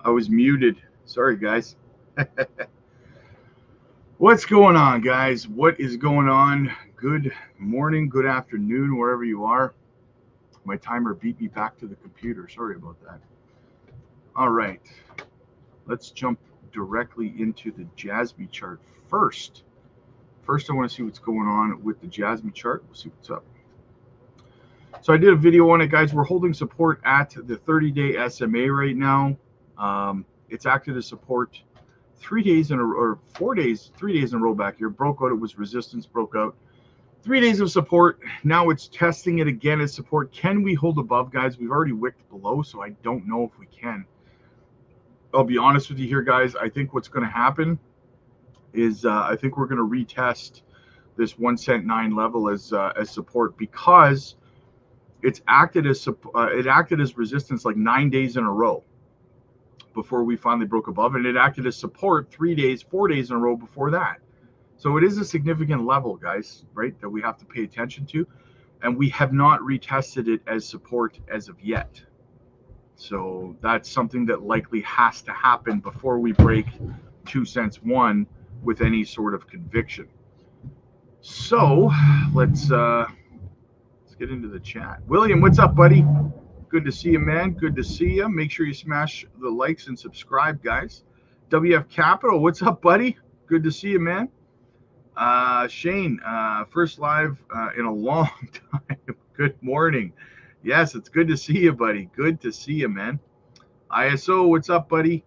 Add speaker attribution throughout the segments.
Speaker 1: I was muted. Sorry, guys. What's going on, guys? What is going on? Good morning, good afternoon, wherever you are. My timer beat me back to the computer. Sorry about that. All right. Let's jump directly into the JASMY chart first. First, I want to see what's going on with the JASMY chart. We'll see what's up. So I did a video on it, guys. We're holding support at the 30-day SMA right now. It's acted as support 3 days in a or 4 days, 3 days in a row back here. Broke out. It was resistance, broke out. 3 days of support. Now it's testing it again as support. Can we hold above, guys? We've already wicked below, so I don't know if we can. I'll be honest with you here, guys. I think what's going to happen is I think we're going to retest this 1 cent 9 level as support, because it's acted as resistance like 9 days in a row before we finally broke above, and it acted as support 3 days, 4 days in a row before that. So it is a significant level, guys, right, that we have to pay attention to, and we have not retested it as support as of yet. So that's something that likely has to happen before we break 2 cents 1 with any sort of conviction. So let's get into the chat. William, what's up, buddy? Good to see you, man. Good to see you. Make sure you smash the likes and subscribe, guys. WF Capital, what's up, buddy? Good to see you, man. Shane, first live in a long time. Good morning. Yes, it's good to see you, buddy. Good to see you, man. ISO, what's up, buddy?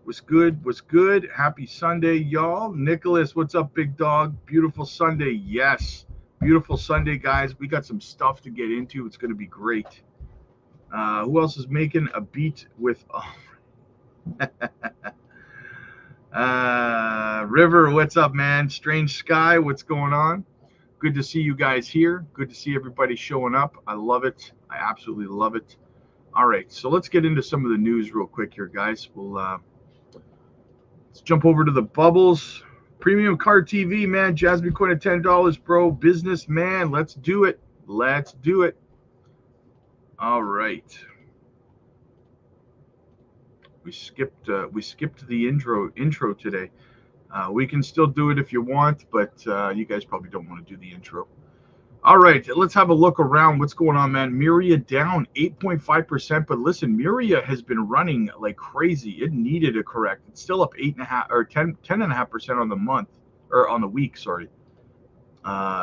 Speaker 1: What's good? What's good? Happy Sunday, y'all. Nicholas, what's up, big dog? Beautiful Sunday. Yes. Beautiful Sunday, guys. We got some stuff to get into. It's going to be great. Who else is making a beat with... River, what's up, man? Strange Sky, what's going on? Good to see you guys here. Good to see everybody showing up. I love it. I absolutely love it. All right, so let's get into some of the news real quick here, guys. We'll let's jump over to the bubbles. Premium Card TV, man. Jasmine coin at $10, bro. Businessman, let's do it. Let's do it. All right. We skipped the intro today. We can still do it if you want, but you guys probably don't want to do the intro. All right, let's have a look around. What's going on, man? Miria down 8.5%, but listen, Miria has been running like crazy. It needed a correct. It's still up 8.5 or 10.5% on the month, or on the week. Sorry.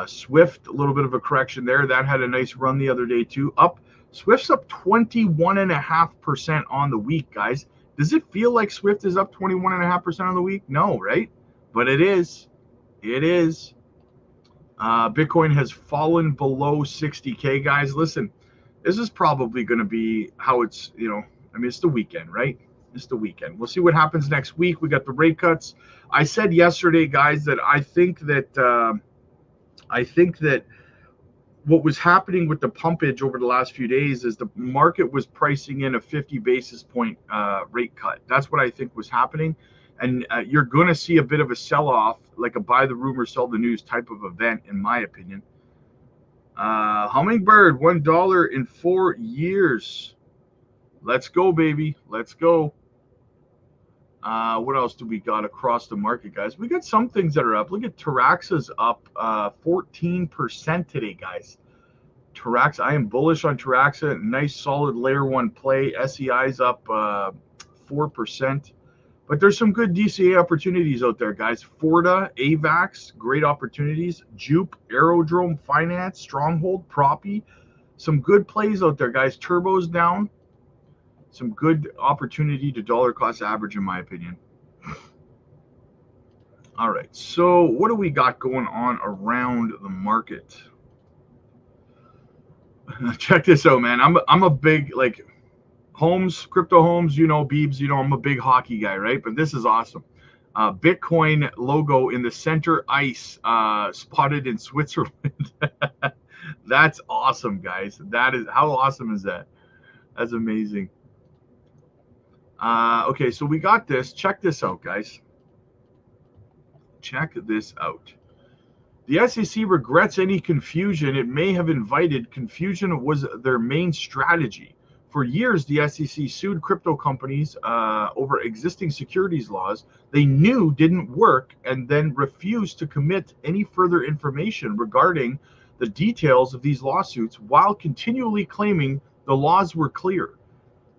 Speaker 1: Swift, a little bit of a correction there. That had a nice run the other day too. Swift's up 21.5% on the week, guys. Does it feel like Swift is up 21.5% on the week? No, right? But it is. It is. Bitcoin has fallen below 60K, guys. Listen, this is probably going to be how it's, I mean, it's the weekend, right? It's the weekend. We'll see what happens next week. We got the rate cuts. I said yesterday, guys, that I think that what was happening with the pumpage over the last few days is the market was pricing in a 50 basis point rate cut. That's what I think was happening. And you're going to see a bit of a sell-off, like a buy the rumor, sell the news type of event, in my opinion. Hummingbird, $1 in 4 years. Let's go, baby. Let's go. What else do we got across the market, guys? We got some things that are up. Look at Taraxa's up 14% today, guys. Taraxa, I am bullish on Taraxa. Nice, solid layer 1 play. SEI's up 4%. But there's some good DCA opportunities out there, guys. Forta, AVAX, great opportunities. Jupe, Aerodrome, Finance, Stronghold, Proppy. Some good plays out there, guys. Turbo's down. Some good opportunity to dollar cost average, in my opinion. All right, so what do we got going on around the market? Check this out, man. I'm a big, like, Holmes, Crypto Holmes, Beebs, I'm a big hockey guy, right? But this is awesome. Bitcoin logo in the center ice, spotted in Switzerland. That's awesome, guys. How awesome is that? That's amazing. Okay, so we got this. Check this out, guys. Check this out. The SEC regrets any confusion it may have invited. Confusion was their main strategy. For years, the SEC sued crypto companies over existing securities laws they knew didn't work, and then refused to commit any further information regarding the details of these lawsuits, while continually claiming the laws were clear.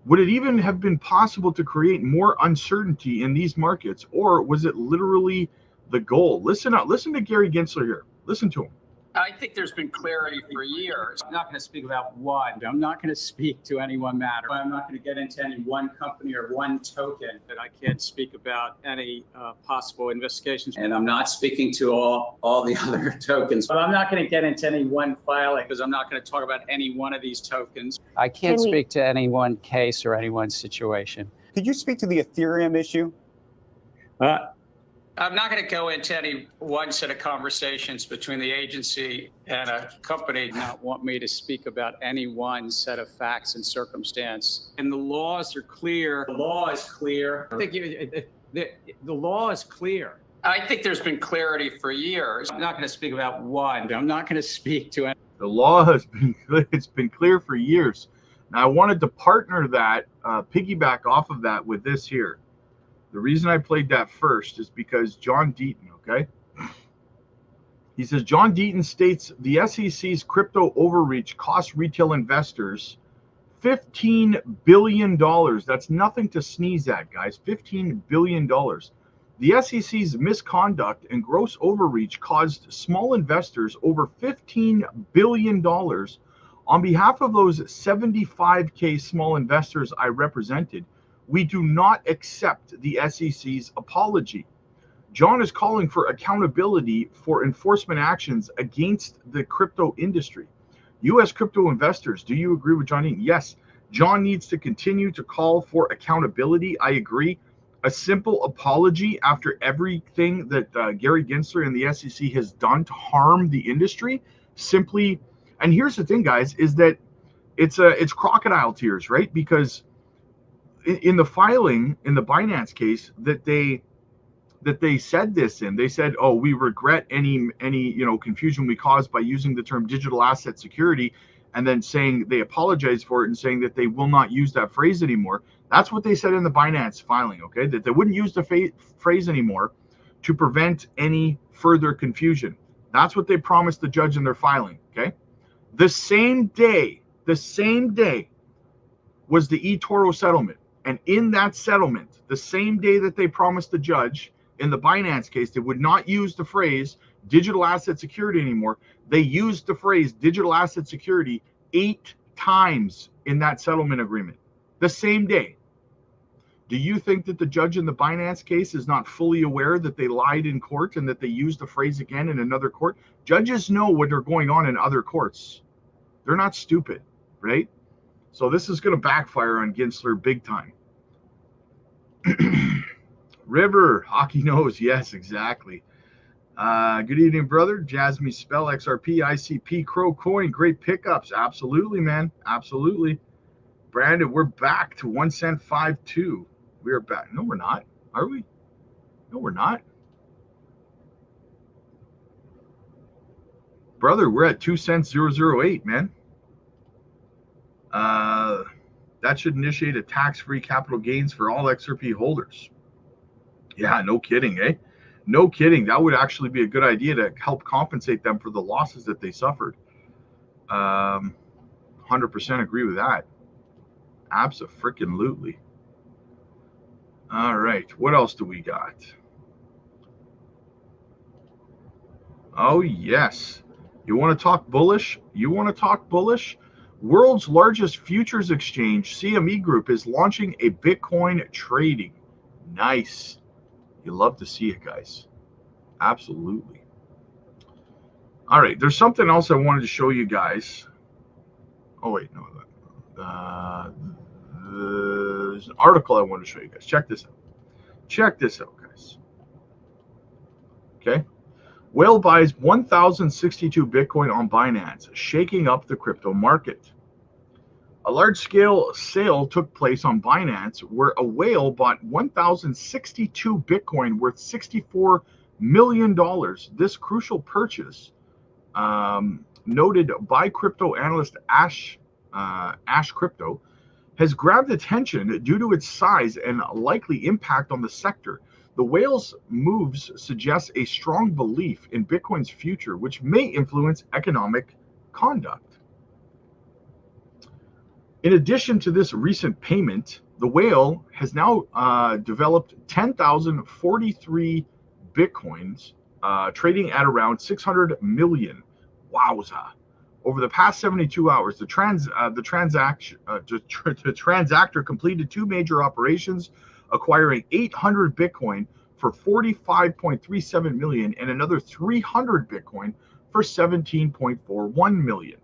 Speaker 1: Would it even have been possible to create more uncertainty in these markets, or was it literally the goal? Listen to Gary Gensler here. Listen to him.
Speaker 2: I think there's been clarity for years. I'm not going to speak about one. I'm not going to speak to any one matter. I'm not going to get into any one company or one token. But I can't speak about any possible investigations. And I'm not speaking to all the other tokens. But I'm not going to get into any one filing, because I'm not going to talk about any one of these tokens. I can't speak to any one case or any one situation.
Speaker 3: Could you speak to the Ethereum issue?
Speaker 2: I'm not going to go into any one set of conversations between the agency and a company. Not want me to speak about any one set of facts and circumstance. And the laws are clear. The law is clear. I think the law is clear. I think there's been clarity for years. I'm not going to speak about one. I'm not going to speak to any.
Speaker 1: The law has been clear for years. Now I wanted to partner that, piggyback off of that with this here. The reason I played that first is because John Deaton, okay? He says, John Deaton states the SEC's crypto overreach cost retail investors $15 billion. That's nothing to sneeze at, guys. $15 billion. The SEC's misconduct and gross overreach caused small investors over $15 billion. On behalf of those 75K small investors I represented, we do not accept the SEC's apology. John is calling for accountability for enforcement actions against the crypto industry. U.S. crypto investors, do you agree with John Deaton? Yes, John needs to continue to call for accountability. I agree. A simple apology after everything that Gary Gensler and the SEC has done to harm the industry, simply, and here's the thing, guys, is that it's crocodile tears, right? Because in the filing in the Binance case that they said this in, they said, oh, we regret any confusion we caused by using the term digital asset security, and then saying they apologize for it and saying that they will not use that phrase anymore. That's what they said in the Binance filing, okay? That they wouldn't use the phrase anymore to prevent any further confusion. That's what they promised the judge in their filing, okay? The same day was the eToro settlement. And in that settlement, the same day that they promised the judge in the Binance case, they would not use the phrase digital asset security anymore. They used the phrase digital asset security 8 times in that settlement agreement. The same day. Do you think that the judge in the Binance case is not fully aware that they lied in court and that they used the phrase again in another court? Judges know what are going on in other courts. They're not stupid, right? So this is going to backfire on Gensler big time. River, hockey knows. Yes, exactly. Good evening, brother. Jasmy Spell, XRP, ICP, Crow Coin. Great pickups. Absolutely, man. Absolutely. Brandon, we're back to 1 cent 5.2. We are back. No, we're not. Are we? No, we're not. Brother, we're at 2 cents 008, man. That should initiate a tax-free capital gains for all XRP holders. Yeah, no kidding, eh? No kidding. That would actually be a good idea to help compensate them for the losses that they suffered. 100% agree with that. Abso-freaking-lutely. All right, what else do we got? Oh, yes. You want to talk bullish? World's largest futures exchange, CME Group, is launching a Bitcoin trading. Nice. You love to see it, guys. Absolutely. All right, there's something else I wanted to show you guys. Oh, wait, no. There's an article I want to show you guys. Check this out. Check this out, guys. Okay. Whale buys 1,062 Bitcoin on Binance, shaking up the crypto market. A large-scale sale took place on Binance where a whale bought 1,062 Bitcoin worth $64 million. This crucial purchase, noted by crypto analyst Ash Crypto, has grabbed attention due to its size and likely impact on the sector. The whale's moves suggest a strong belief in Bitcoin's future, which may influence economic conduct. In addition to this recent payment, the whale has now developed 10,043 Bitcoins, trading at around 600 million. Wowza. Over the past 72 hours, the transactor completed two major operations, acquiring 800 Bitcoin for 45.37 million and another 300 Bitcoin for 17.41 million.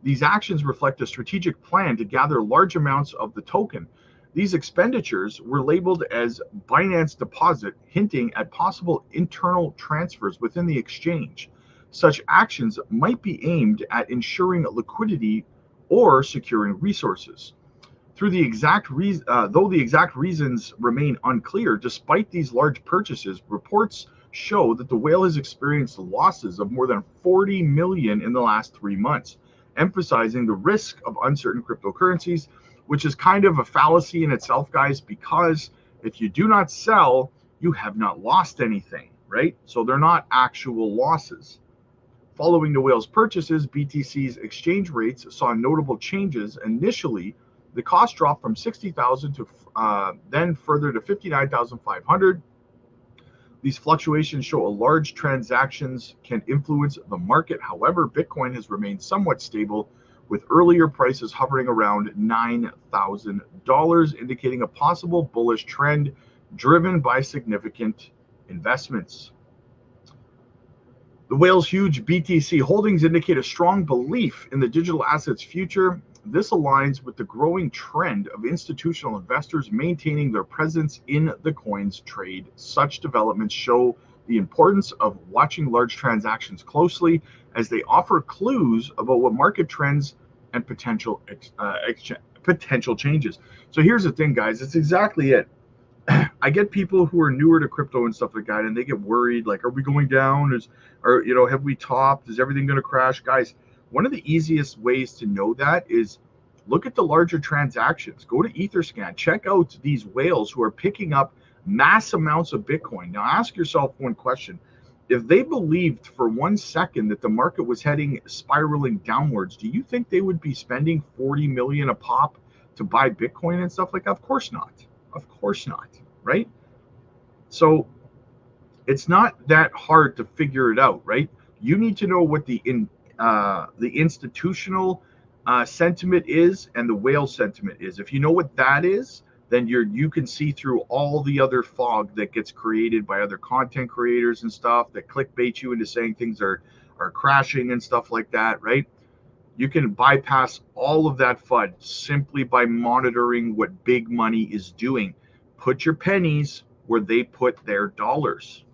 Speaker 1: These actions reflect a strategic plan to gather large amounts of the token. These expenditures were labeled as Binance deposit, hinting at possible internal transfers within the exchange. Such actions might be aimed at ensuring liquidity or securing resources. Though the exact reasons remain unclear, despite these large purchases, reports show that the whale has experienced losses of more than 40 million in the last 3 months, emphasizing the risk of uncertain cryptocurrencies, which is kind of a fallacy in itself, guys, because if you do not sell, you have not lost anything, right? So they're not actual losses. Following the whale's purchases, BTC's exchange rates saw notable changes. Initially, the cost dropped from 60,000 to then further to 59,500. These fluctuations show a large transactions can influence the market. However, Bitcoin has remained somewhat stable, with earlier prices hovering around $9,000, indicating a possible bullish trend driven by significant investments. The whale's huge BTC holdings indicate a strong belief in the digital asset's future. This aligns with the growing trend of institutional investors maintaining their presence in the coin's trade. Such developments show the importance of watching large transactions closely, as they offer clues about what market trends and potential changes. So here's the thing, guys. It's exactly it. I get people who are newer to crypto and stuff like that, and they get worried, like, are we going down? Have we topped? Is everything going to crash? Guys, one of the easiest ways to know that is look at the larger transactions. Go to Etherscan. Check out these whales who are picking up mass amounts of Bitcoin. Now, ask yourself one question. If they believed for 1 second that the market was heading spiraling downwards, do you think they would be spending 40 million a pop to buy Bitcoin and stuff like that? Of course not. Of course not, right? So it's not that hard to figure it out, right? You need to know what the institutional sentiment is and the whale sentiment is. If you know what that is, then you can see through all the other fog that gets created by other content creators and stuff that clickbait you into saying things are crashing and stuff like that, right? You can bypass all of that FUD simply by monitoring what big money is doing. Put your pennies where they put their dollars.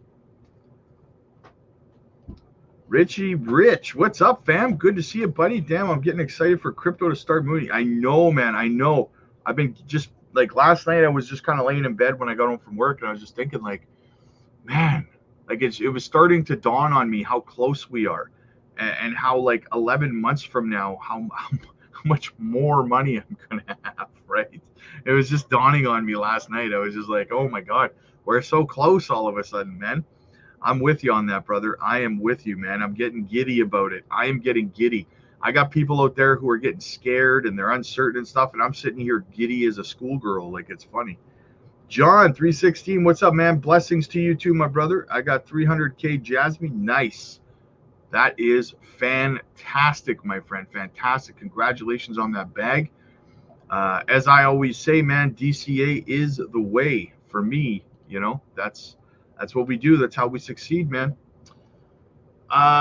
Speaker 1: Richie Rich, what's up, fam? Good to see you, buddy. Damn, I'm getting excited for crypto to start moving. I know, man. I know. I've been just like last night, I was just kind of laying in bed when I got home from work, and I was just thinking, like, man, like it was starting to dawn on me how close we are, and how like 11 months from now, how much more money I'm gonna have, right? It was just dawning on me last night. I was just like, oh my God, we're so close all of a sudden, man. I'm with you on that, brother. I am with you, man. I'm getting giddy about it. I am getting giddy. I got people out there who are getting scared and they're uncertain and stuff, and I'm sitting here giddy as a schoolgirl. Like, it's funny. John 316, what's up, man? Blessings to you too, my brother. I got 300K Jasmy. Nice. That is fantastic, my friend. Fantastic. Congratulations on that bag. As I always say, man, DCA is the way for me. You know, that's what we do. That's how we succeed, man.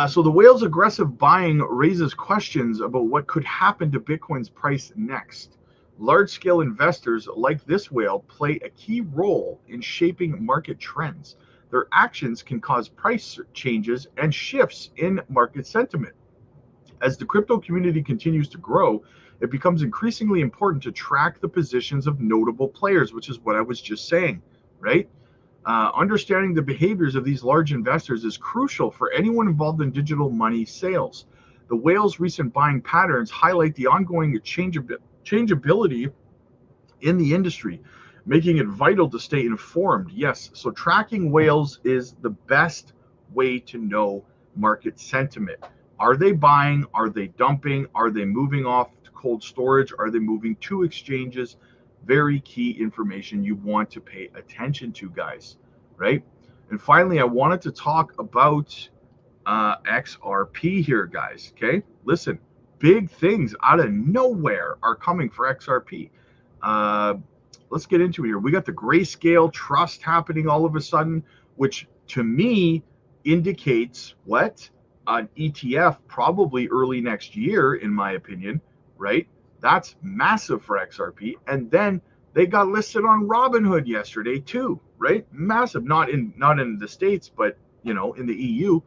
Speaker 1: So the whale's aggressive buying raises questions about what could happen to Bitcoin's price next. Large-scale investors like this whale play a key role in shaping market trends. Their actions can cause price changes and shifts in market sentiment. As the crypto community continues to grow, it becomes increasingly important to track the positions of notable players, which is what I was just saying, right? Understanding the behaviors of these large investors is crucial for anyone involved in digital money sales. The whale's recent buying patterns highlight the ongoing changeability in the industry, making it vital to stay informed. Yes, so tracking whales is the best way to know market sentiment. Are they buying? Are they dumping? Are they moving off to cold storage? Are they moving to exchanges? Very key information you want to pay attention to, guys, right? And finally, I wanted to talk about XRP here, guys. Okay, listen, big things out of nowhere are coming for XRP. Let's get into it here. We got the Grayscale Trust happening all of a sudden, which to me indicates what? An ETF probably early next year, in my opinion, right? That's massive for XRP. And then they got listed on Robinhood yesterday too, right? Massive, not in the States, but in the EU.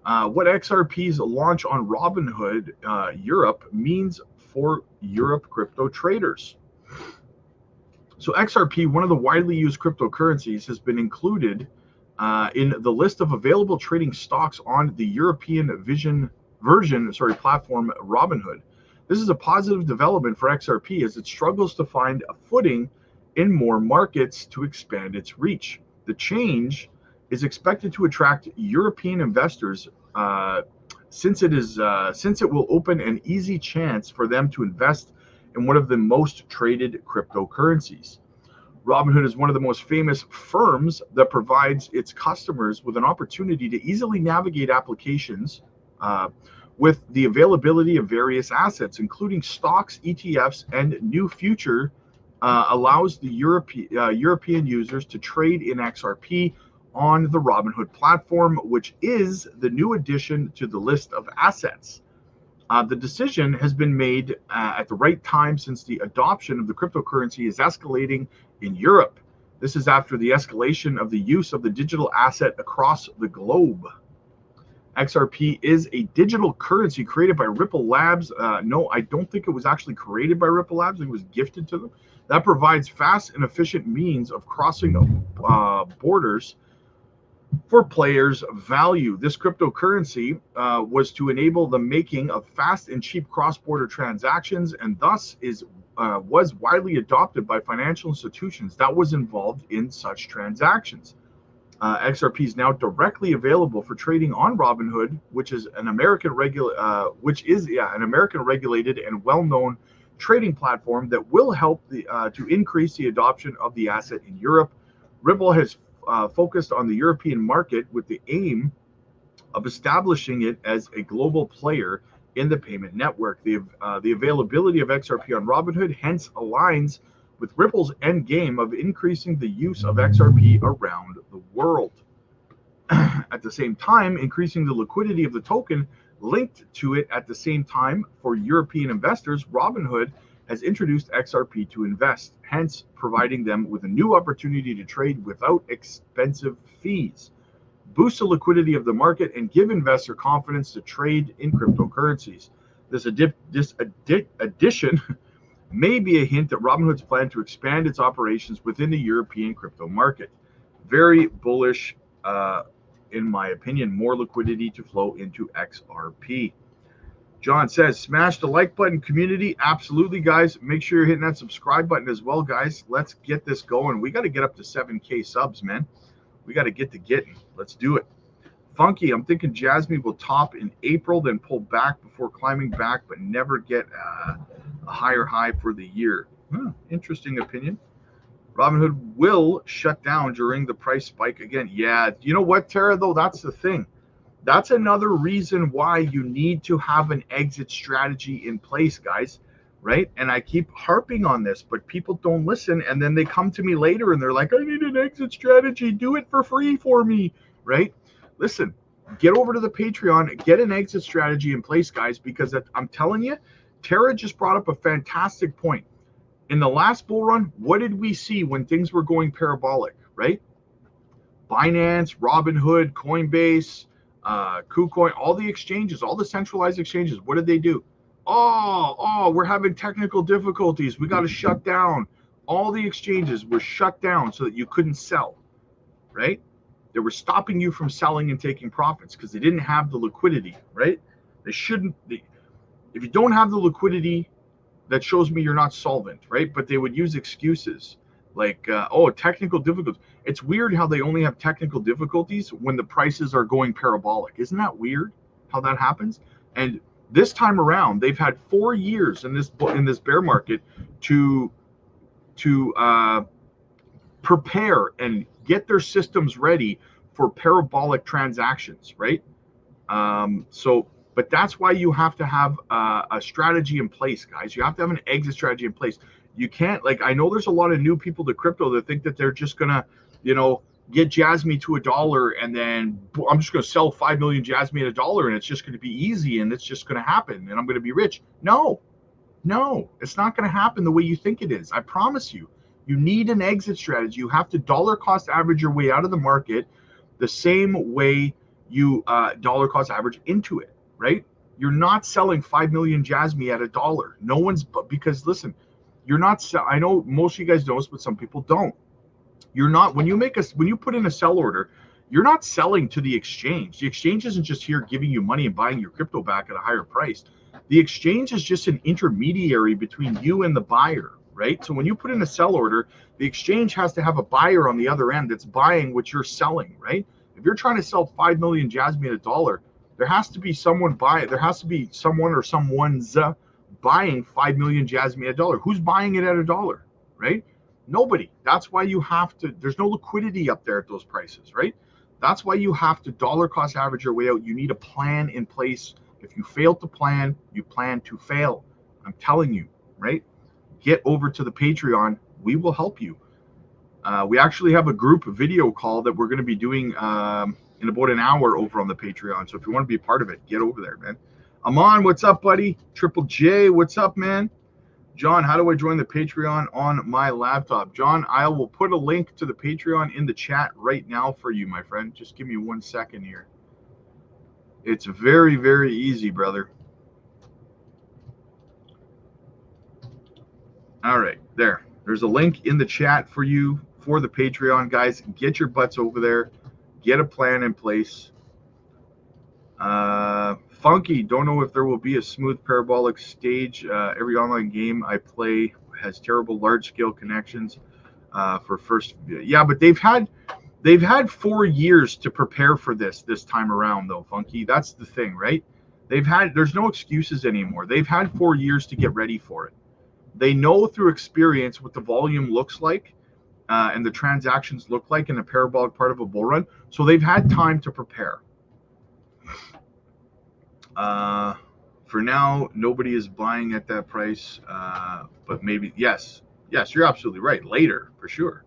Speaker 1: What XRP's launch on Robinhood Europe means for Europe crypto traders. So XRP, one of the widely used cryptocurrencies, has been included in the list of available trading stocks on the European platform Robinhood. This is a positive development for XRP as it struggles to find a footing in more markets to expand its reach. The change is expected to attract European investors since it will open an easy chance for them to invest in one of the most traded cryptocurrencies. Robinhood is one of the most famous firms that provides its customers with an opportunity to easily navigate applications with the availability of various assets, including stocks, ETFs, and new future allows the European users to trade in XRP on the Robinhood platform, which is the new addition to the list of assets. The decision has been made at the right time since the adoption of the cryptocurrency is escalating in Europe. This is after the escalation of the use of the digital asset across the globe. XRP is a digital currency created by Ripple Labs. No, I don't think it was actually created by Ripple Labs. It was gifted to them. That provides fast and efficient means of crossing borders for players' value. This cryptocurrency was to enable the making of fast and cheap cross-border transactions, and thus was widely adopted by financial institutions that was involved in such transactions. XRP is now directly available for trading on Robinhood, which is an American regulated and well-known trading platform that will help to increase the adoption of the asset in Europe. Ripple has focused on the European market with the aim of establishing it as a global player in the payment network. The availability of XRP on Robinhood hence aligns with Ripple's end game of increasing the use of XRP around the world. At the same time, increasing the liquidity of the token linked to it at the same time for European investors, Robinhood has introduced XRP to invest, hence providing them with a new opportunity to trade without expensive fees, boost the liquidity of the market, and give investor confidence to trade in cryptocurrencies. This addition may be a hint that Robinhood's plan to expand its operations within the European crypto market. Very bullish, in my opinion, more liquidity to flow into XRP. John says, smash the like button, community. Absolutely, guys. Make sure you're hitting that subscribe button as well, guys. Let's get this going. We got to get up to 7K subs, man. We got to get to getting. Let's do it. Funky, I'm thinking JASMY will top in April, then pull back before climbing back, but never get a higher high for the year. Interesting opinion. Robinhood will shut down during the price spike again. Yeah, you know what, Tara, though? That's the thing. That's another reason why you need to have an exit strategy in place, guys, right? And I keep harping on this, but people don't listen. And then they come to me later and they're like, I need an exit strategy. Do it for free for me, right? Listen, get over to the Patreon, get an exit strategy in place, guys, because I'm telling you, Tara just brought up a fantastic point. In the last bull run, what did we see when things were going parabolic, right? Binance, Robinhood, Coinbase, KuCoin, all the exchanges, all the centralized exchanges, what did they do? Oh, we're having technical difficulties. We got to shut down. All the exchanges were shut down so that you couldn't sell, right? They were stopping you from selling and taking profits because they didn't have the liquidity, right? They shouldn't. If you don't have the liquidity, that shows me you're not solvent, right? But they would use excuses like, oh, technical difficulties. It's weird how they only have technical difficulties when the prices are going parabolic. Isn't that weird how that happens? And this time around, they've had 4 years in this bear market to prepare and get their systems ready for parabolic transactions, right? But that's why you have to have a strategy in place, guys. You have to have an exit strategy in place. You can't, like, I know there's a lot of new people to crypto that think that they're just gonna, get JASMY to $1, and then I'm just gonna sell 5 million JASMY at $1, and it's just gonna be easy, and it's just gonna happen, and I'm gonna be rich. No, it's not gonna happen the way you think it is. I promise you. You need an exit strategy. You have to dollar cost average your way out of the market the same way you dollar cost average into it, right? You're not selling 5 million JASMY at $1. No one's, because listen, you're not, I know most of you guys know this, but some people don't. You're not, when you put in a sell order, you're not selling to the exchange. The exchange isn't just here giving you money and buying your crypto back at a higher price. The exchange is just an intermediary between you and the buyer, right? So when you put in a sell order, the exchange has to have a buyer on the other end that's buying what you're selling, right? If you're trying to sell 5 million JASMY at $1, there has to be someone buy it. There has to be someone or someone's buying 5 million JASMY at $1. Who's buying it at $1, right? Nobody. That's why you have to, there's no liquidity up there at those prices, right? That's why you have to dollar cost average your way out. You need a plan in place. If you fail to plan, you plan to fail. I'm telling you, right? Get over to the Patreon. We will help you. We actually have a group video call that we're going to be doing in about an hour over on the Patreon. So if you want to be a part of it, get over there, man. Aman, what's up, buddy? Triple J, what's up, man? John, how do I join the Patreon on my laptop? John, I will put a link to the Patreon in the chat right now for you, my friend. Just give me 1 second here. It's very, very easy, brother. All right, there. There's a link in the chat for you for the Patreon, guys. Get your butts over there. Get a plan in place. Funky, don't know if there will be a smooth parabolic stage. Every online game I play has terrible large-scale connections for first. Yeah, but they've had 4 years to prepare for this time around, though, Funky. That's the thing, right? There's no excuses anymore. They've had 4 years to get ready for it. They know through experience what the volume looks like and the transactions look like in a parabolic part of a bull run. So they've had time to prepare. For now, nobody is buying at that price, but maybe, yes, you're absolutely right. Later, for sure.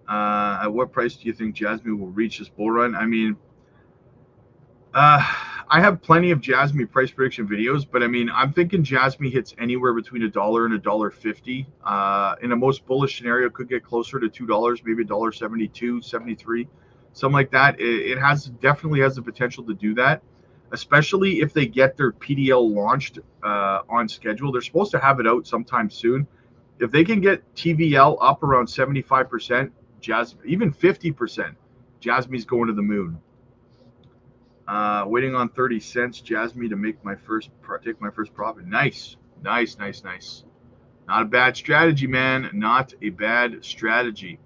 Speaker 1: At what price do you think JASMY will reach this bull run? I mean, I have plenty of JASMY price prediction videos, but I mean, I'm thinking JASMY hits anywhere between $1 and $1.50. In a most bullish scenario, it could get closer to $2, maybe $1.72, 73, something like that. It definitely has the potential to do that, especially if they get their PDL launched on schedule. They're supposed to have it out sometime soon. If they can get TVL up around 75%, JASMY, even 50%, JASMY's going to the moon. Waiting on 30 cents, JASMY, to make take my first profit. Nice. Not a bad strategy, man. Not a bad strategy.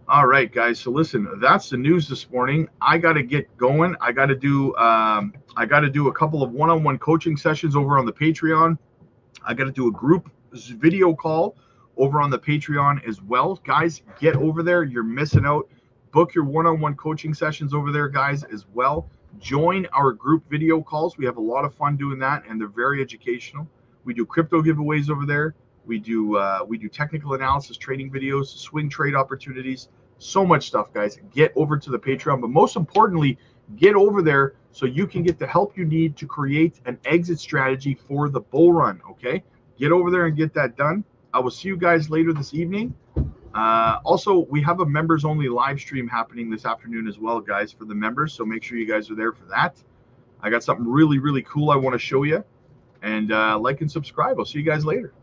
Speaker 1: All right, guys. So listen, that's the news this morning. I got to get going. I got to do a couple of one-on-one coaching sessions over on the Patreon. I got to do a group video call over on the Patreon as well. Guys, get over there. You're missing out. Book your one-on-one coaching sessions over there, guys, as well. Join our group video calls. We have a lot of fun doing that, and they're very educational. We do crypto giveaways over there. We do technical analysis, trading videos, swing trade opportunities, so much stuff, guys. Get over to the Patreon, but most importantly, get over there so you can get the help you need to create an exit strategy for the bull run, okay? Get over there and get that done. I will see you guys later this evening. Also, we have a members only live stream happening this afternoon as well, guys, for the members. So make sure you guys are there for that. I got something really, really cool I want to show you. And like and subscribe. I'll see you guys later.